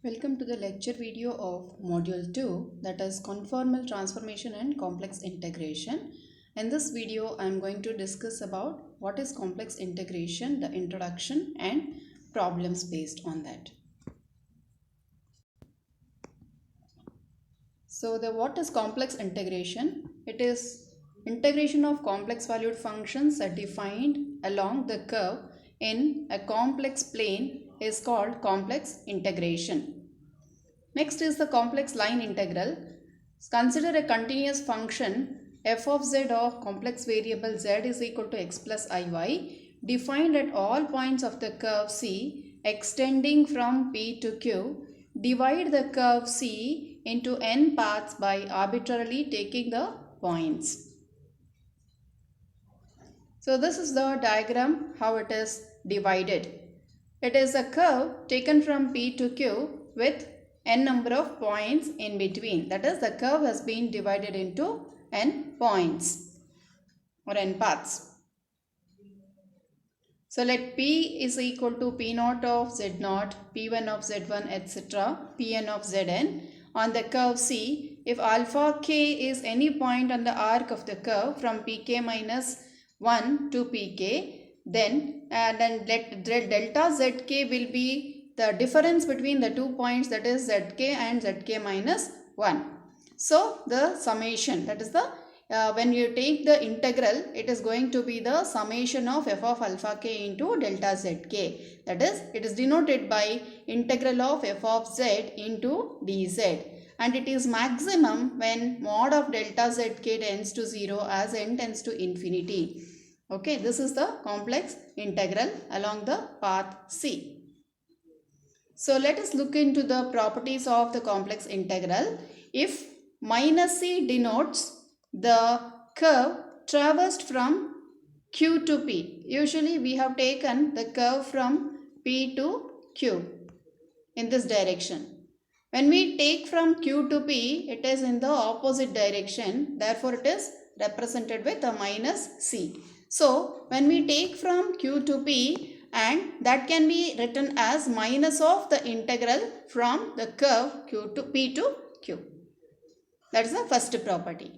Welcome to the lecture video of Module 2, that is Conformal Transformation and Complex Integration. In this video, I am going to discuss about what is complex integration, the introduction and problems based on that. So what is complex integration? It is integration of complex valued functions are defined along the curve in a complex plane is called complex integration. Next is the complex line integral. Consider a continuous function f of z of complex variable z is equal to x plus iy defined at all points of the curve C extending from P to Q. Divide the curve C into n paths by arbitrarily taking the points. So this is the diagram how it is divided. It is a curve taken from P to Q with n number of points in between. That is, the curve has been divided into n points or n paths. So let P is equal to P naught of Z naught, P1 of Z1, etc., Pn of Zn on the curve C. If alpha k is any point on the arc of the curve from Pk minus 1 to Pk, then let delta Zk will be the difference between the 2 points, that is Zk and Zk minus 1. So the summation, that is the when you take the integral, it is going to be the summation of f of alpha k into delta zk. That is, it is denoted by integral of f of z into dz. And it is maximum when mod of delta zk tends to 0 as n tends to infinity. Okay, this is the complex integral along the path C. So let us look into the properties of the complex integral. If minus c denotes the curve traversed from Q to P. Usually we have taken the curve from P to Q in this direction. When we take from Q to P, it is in the opposite direction. Therefore, it is represented with a minus C. So, when we take from Q to P, and that can be written as minus of the integral from the curve Q to P to Q. That is the first property.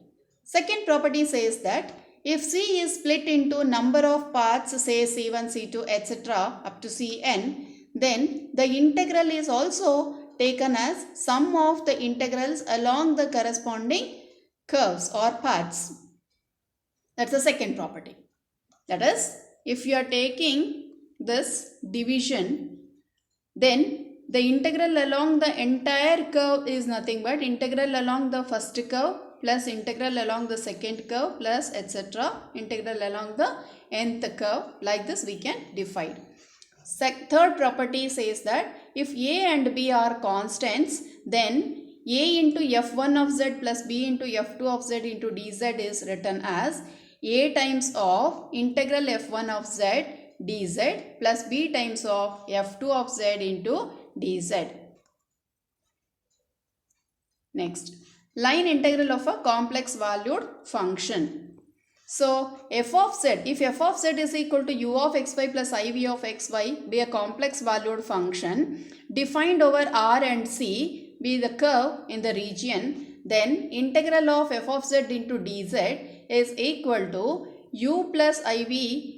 Second property says that if C is split into number of paths, say C1, C2, etc. up to Cn, then the integral is also taken as sum of the integrals along the corresponding curves or paths. That's the second property. That is, if you are taking this division, then the integral along the entire curve is nothing but integral along the first curve plus integral along the second curve plus etc. integral along the nth curve. Like this we can divide. Third property says that if a and b are constants, then a into f1 of z plus b into f2 of z into dz is written as a times of integral f1 of z dz plus b times of f2 of z into dz. Next, line integral of a complex valued function. So, f of z, if f of z is equal to u of xy plus iv of xy be a complex valued function defined over R and C be the curve in the region, then integral of f of z into dz is equal to u plus iv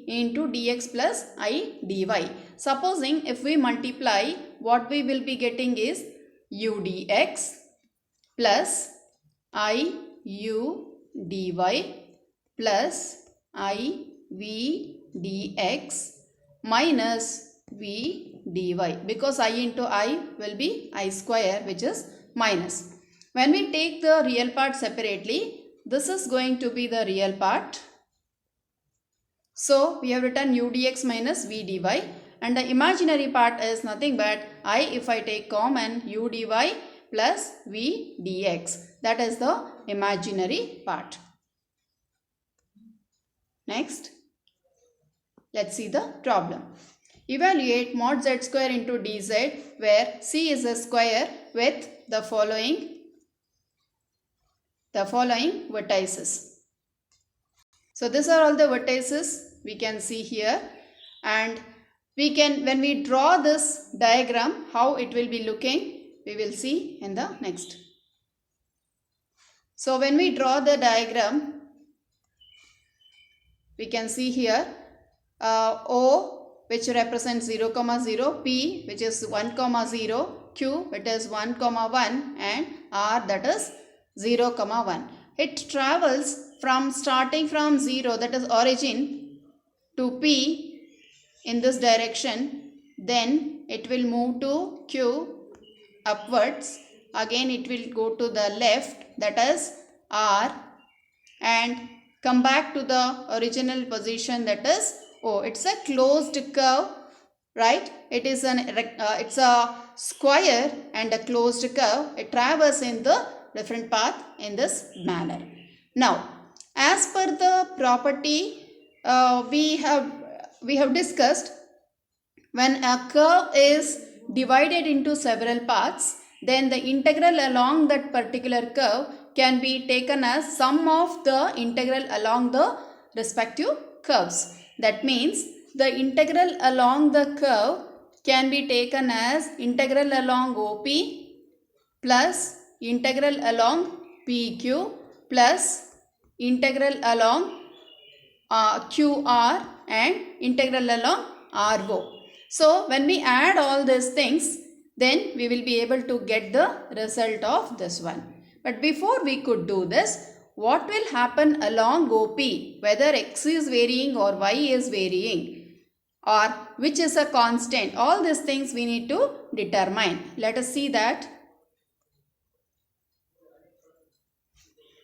into dx plus I dy. Supposing if we multiply, what we will be getting is u dx plus I u dy plus I v dx minus v dy, because I into I will be I square, which is minus. When we take the real part separately, this is going to be the real part. So we have written u dx minus v dy, and the imaginary part is nothing but I, if I take common, u dy plus v dx. That is the imaginary part. Next, let's see the problem. Evaluate mod z square into dz where c is a square with the following vertices. So these are all the vertices we can see here, and we can, when we draw this diagram, how it will be looking. we will see in the next. So when we draw the diagram, we can see here O which represents 0, 0, P which is 1, 0, Q which is 1, 1 and R that is 0, 1. It travels from starting from 0, that is origin, to P in this direction. Then it will move to Q upwards. Again it will go to the left, that is R, and come back to the original position, that is O. It's a closed curve, right? It is it's a square and a closed curve. It travels in the different path in this manner. Now, as per the property we have discussed, when a curve is divided into several parts, then the integral along that particular curve can be taken as sum of the integral along the respective curves. That means the integral along the curve can be taken as integral along OP plus integral along PQ plus integral along QR and integral along RO. So when we add all these things, then we will be able to get the result of this one. But before we could do this, what will happen along OP, whether x is varying or y is varying, or which is a constant, all these things we need to determine. Let us see that.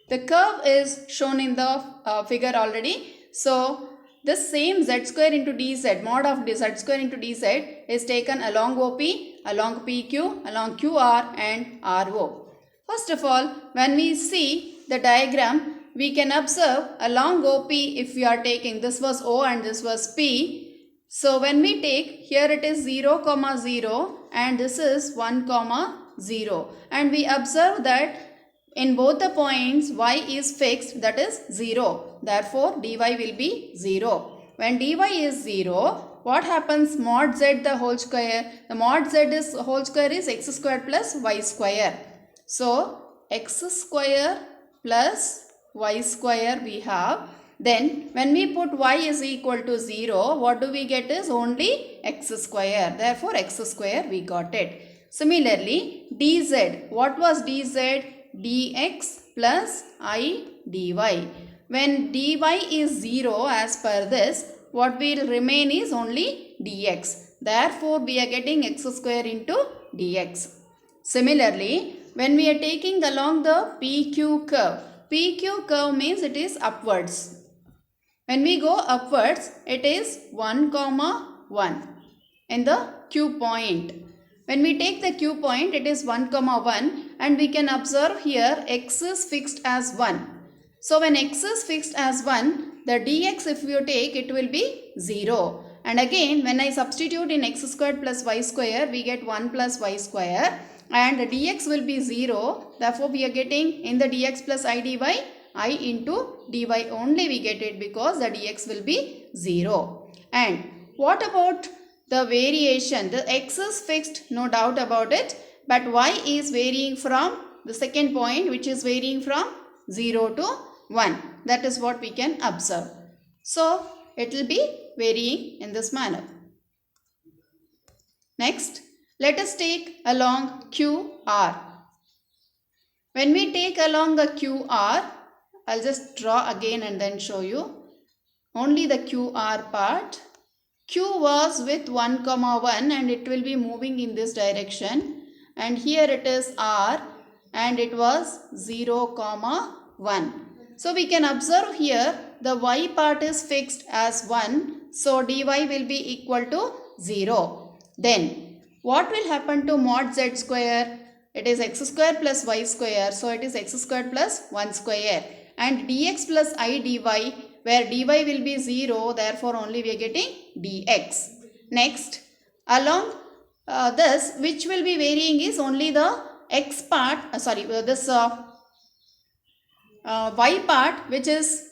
The curve is shown in the figure already. So this same z square into dz, mod of z square into dz is taken along OP, along PQ, along QR and RO. First of all, when we see the diagram, we can observe along OP, if we are taking, this was O and this was P. So when we take, here it is 0, 0 and this is 1, 0. And we observe that in both the points y is fixed, that is 0. Therefore, dy will be 0. When dy is 0, what happens? Mod z the whole square. The mod z is whole square is x square plus y square. So, x square plus y square we have. Then, when we put y is equal to 0, what do we get is only x square. Therefore, x square we got it. Similarly, dz. What was dz? Dx plus I dy. When dy is 0 as per this, what will remain is only dx. Therefore, we are getting x square into dx. Similarly, when we are taking along the PQ curve means it is upwards. When we go upwards, it is 1, 1 in the Q point. When we take the Q point, it is 1, 1 and we can observe here x is fixed as 1. So when x is fixed as 1, the dx if you take, it will be 0. And again, when I substitute in x squared plus y square, we get 1 plus y square. And the dx will be 0. Therefore, we are getting in the dx plus I dy, I into dy only we get it because the dx will be 0. And what about the variation? The x is fixed, no doubt about it. But y is varying from the second point, which is varying from 0 to 1. That is what we can observe. So, it will be varying in this manner. Next, let us take along QR. When we take along the QR, I'll just draw again and then show you. Only the QR part. Q was with 1, 1 and it will be moving in this direction. And here it is R and it was 0, 1. So we can observe here the y part is fixed as 1. So dy will be equal to 0. Then what will happen to mod z square? It is x square plus y square. So it is x square plus 1 square. And dx plus I dy, where dy will be 0. Therefore only we are getting dx. Next, along this, which will be varying is only the x part, y part which is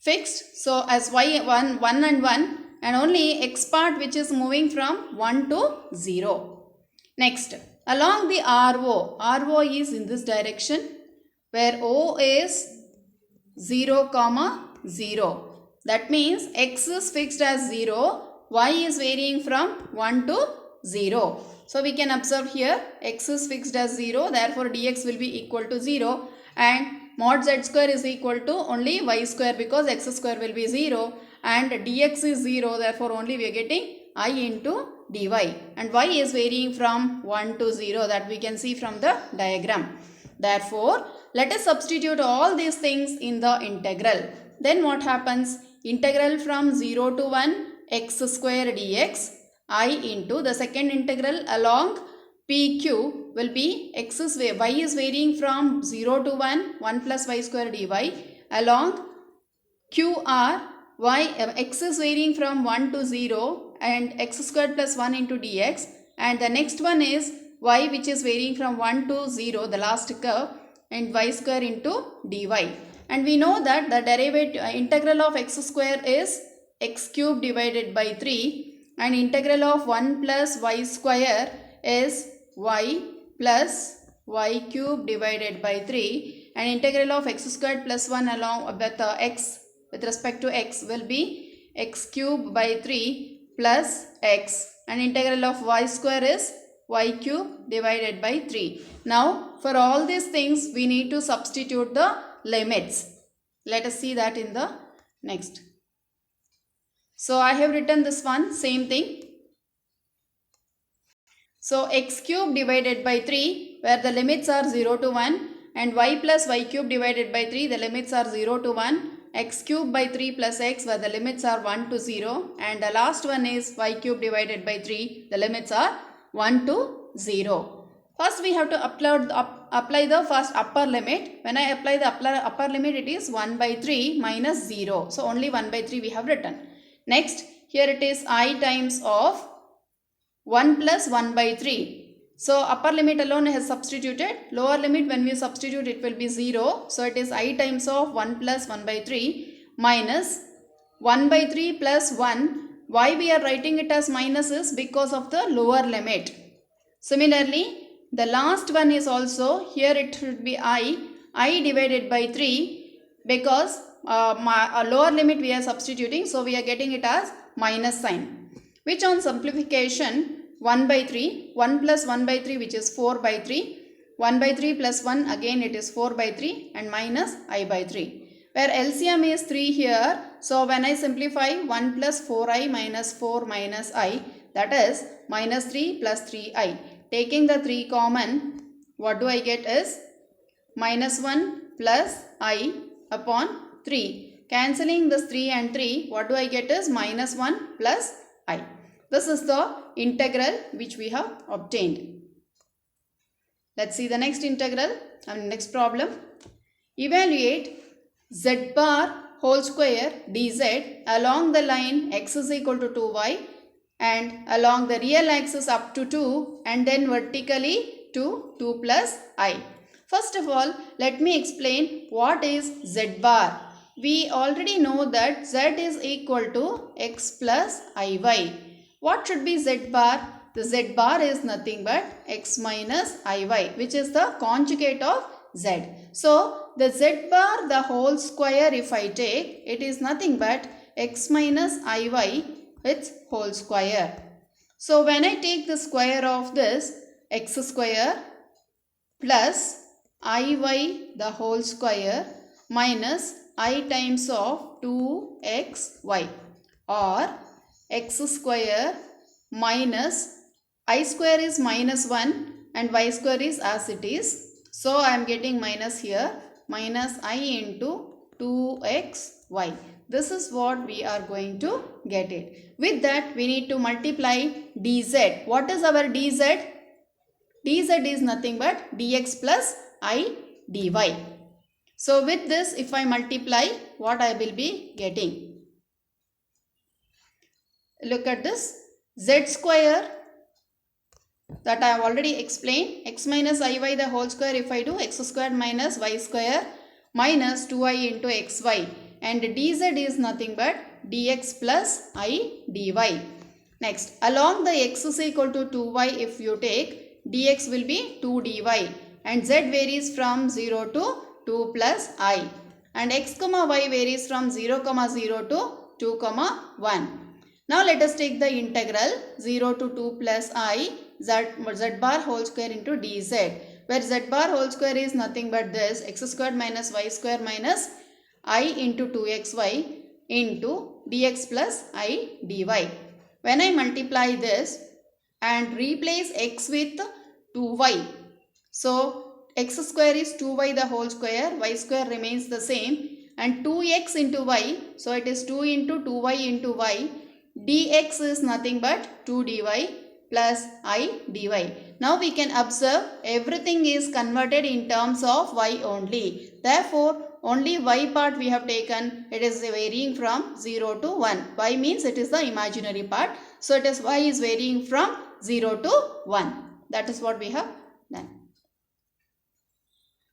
fixed. So as y 1 and 1 and only x part which is moving from 1 to 0. Next, along the RO is in this direction where O is 0, 0. That means x is fixed as 0, y is varying from 1 to 0. So we can observe here x is fixed as 0, therefore dx will be equal to 0, and mod z square is equal to only y square because x square will be 0, and dx is 0, therefore only we are getting I into dy, and y is varying from 1 to 0, that we can see from the diagram. Therefore, let us substitute all these things in the integral. Then what happens? Integral from 0 to 1 x square dx, I into the second integral along PQ will be y is varying from 0 to 1 plus y square dy, along QR x is varying from 1 to 0 and x square plus 1 into dx, and the next one is y which is varying from 1 to 0, the last curve, and y square into dy. And we know that the derivative integral of x square is x cube divided by 3, and integral of 1 plus y square is y plus y cube divided by 3, and integral of x squared plus 1 along with x with respect to x will be x cube by 3 plus x, and integral of y square is y cube divided by 3. Now for all these things we need to substitute the limits. Let us see that in the next. So I have written this one, same thing. So x cube divided by 3 where the limits are 0 to 1, and y plus y cube divided by 3 the limits are 0 to 1, x cube by 3 plus x where the limits are 1 to 0, and the last one is y cube divided by 3, the limits are 1 to 0. First we have to apply the first upper limit. When I apply the upper limit, it is 1 by 3 minus 0. So only 1 by 3 we have written. Next, here it is I times of 1 plus 1 by 3. So upper limit alone has substituted. Lower limit when we substitute it will be 0. So it is I times of 1 plus 1 by 3 minus 1 by 3 plus 1. Why we are writing it as minus is because of the lower limit. Similarly, the last one is also, here it should be I divided by 3 because a lower limit we are substituting, so we are getting it as minus sign, which on simplification 1 by 3, 1 plus 1 by 3 which is 4 by 3, 1 by 3 plus 1 again it is 4 by 3 and minus I by 3, where LCM is 3 here. So when I simplify 1 plus 4i minus 4 minus I, that is minus 3 plus 3i. Taking the 3 common, what do I get is minus 1 plus I upon 3. Cancelling this 3 and 3, what do I get is minus 1 plus I. This is the integral which we have obtained. Let's see the next integral, next problem. Evaluate z bar whole square dz along the line x is equal to 2y and along the real axis up to 2 and then vertically to 2 plus I. First of all, let me explain what is z bar. We already know that z is equal to x plus iy. What should be z bar? The z bar is nothing but x minus iy, which is the conjugate of z. So the z bar the whole square if I take, it is nothing but x minus iy its whole square. So when I take the square of this, x square plus iy the whole square minus I times of 2xy, or x square minus I square is minus 1 and y square is as it is. So I am getting minus here, minus I into 2xy. This is what we are going to get it. With that we need to multiply dz. What is our dz? Dz is nothing but dx plus I dy. So with this if I multiply, what I will be getting? Look at this, z square that I have already explained, x minus iy the whole square if I do, x squared minus y square minus 2i into xy, and dz is nothing but dx plus I dy. Next, along the x is equal to 2y, if you take, dx will be 2 dy and z varies from 0 to 2 plus I and x comma y varies from 0 comma 0 to 2 comma 1. Now let us take the integral 0 to 2 plus I z bar whole square into dz, where z bar whole square is nothing but this x squared minus y square minus I into 2xy into dx plus I dy. When I multiply this and replace x with 2y, so x square is 2y the whole square, y square remains the same and 2x into y, so it is 2 into 2y into y, dx is nothing but 2 dy plus I dy. Now we can observe everything is converted in terms of y only. Therefore, only y part we have taken, it is varying from 0 to 1. Y means it is the imaginary part. So it is y is varying from 0 to 1. That is what we have done.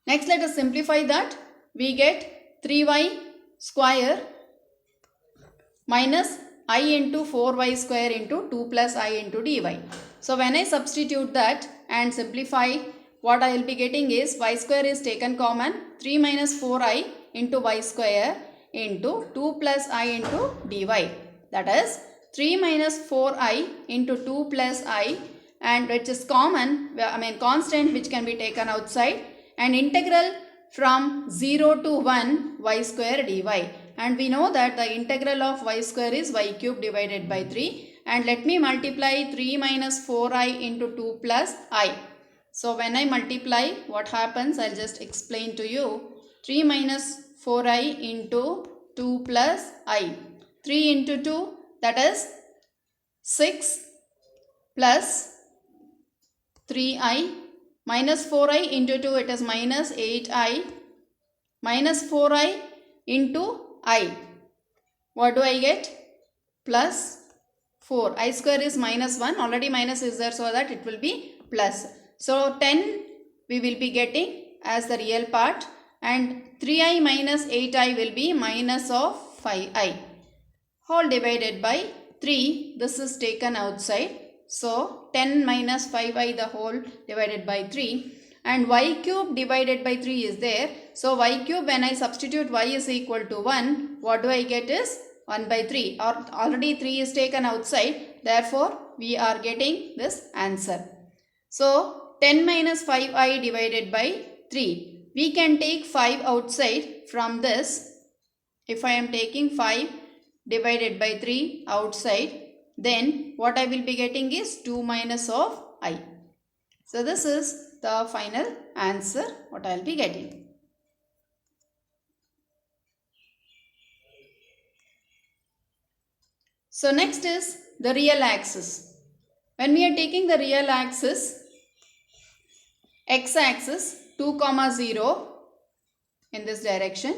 Next, let us simplify that. We get 3y square minus I into 4y square into 2 plus I into dy. So when I substitute that and simplify, what I will be getting is y square is taken common, 3 minus 4i into y square into 2 plus I into dy. That is 3 minus 4i into 2 plus I, and which is common, constant, which can be taken outside, and integral from 0 to 1 y square dy. And we know that the integral of y square is y cube divided by 3. And let me multiply 3 minus 4i into 2 plus I. So when I multiply, what happens, I'll just explain to you. 3 minus 4i into 2 plus I. 3 into 2, that is 6 plus 3i minus 4i into 2, it is minus 8i minus 4i into I. What do I get? Plus 4. I square is minus 1. Already minus is there, so that it will be plus. So 10 we will be getting as the real part, and 3i minus 8i will be minus of 5i. Whole divided by 3. This is taken outside. So 10 minus 5i the whole divided by 3. And y cube divided by 3 is there. So y cube, when I substitute y is equal to 1, what do I get is 1 by 3. Or already 3 is taken outside. Therefore, we are getting this answer. So 10 minus 5i divided by 3. We can take 5 outside from this. If I am taking 5 divided by 3 outside, then what I will be getting is 2 minus of I. So this is the final answer what I will be getting. So next is the real axis. When we are taking the real axis, x-axis 2, 0 in this direction,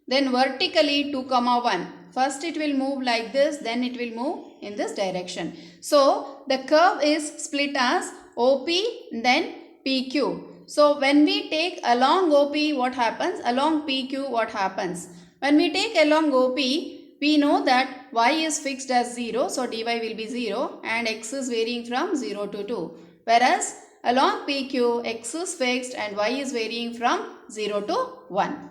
then vertically 2, 1. First it will move like this, then it will move in this direction. So the curve is split as OP then PQ. So when we take along OP, what happens? Along PQ, what happens? When we take along OP, we know that y is fixed as 0. So dy will be 0 and x is varying from 0 to 2. Whereas along PQ, x is fixed and y is varying from 0 to 1.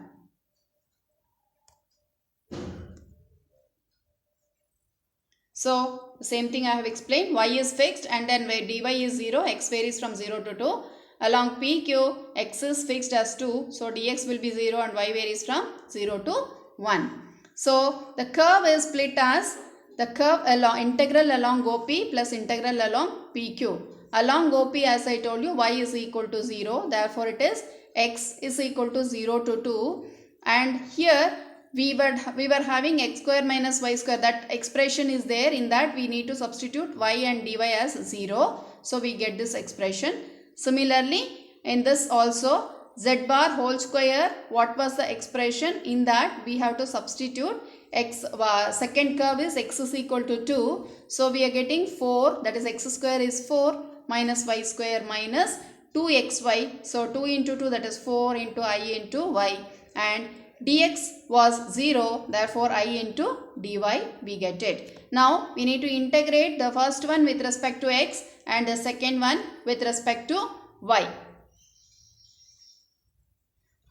So same thing I have explained. Y is fixed and then dy is 0. X varies from 0 to 2. Along PQ, x is fixed as 2. So dx will be 0 and y varies from 0 to 1. So the curve is split as the curve along integral along OP plus integral along PQ. Along OP, as I told you, y is equal to 0. Therefore it is x is equal to 0 to 2. And here we were having x square minus y square. That expression is there. In that we need to substitute y and dy as 0. So we get this expression. Similarly, in this also, z bar whole square, what was the expression? In that we have to substitute x, second curve is x is equal to 2. So we are getting 4, that is x square is 4 minus y square minus 2xy. So 2 into 2, that is 4 into I into y, and dx was 0, therefore I into dy we get it. Now we need to integrate the first one with respect to x and the second one with respect to y.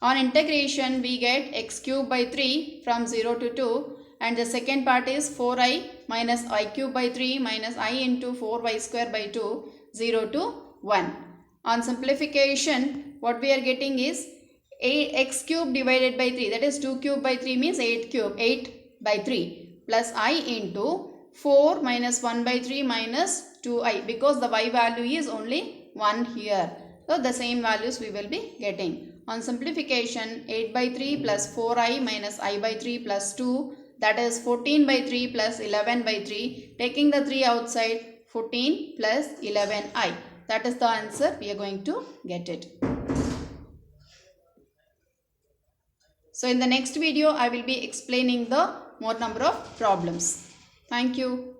On integration we get x cube by 3 from 0 to 2, and the second part is 4i minus I cube by 3 minus I into 4y square by 2, 0 to 1. On simplification what we are getting is x cube divided by 3, that is 2 cube by 3 means 8 cube, 8 by 3 plus I into 4 minus 1 by 3 minus 2i, because the y value is only 1 here. So the same values we will be getting. On simplification 8 by 3 plus 4i minus I by 3 plus 2, that is 14 by 3 plus 11 by 3. Taking the 3 outside, 14 plus 11i. That is the answer. We are going to get it. So in the next video, I will be explaining the more number of problems. Thank you.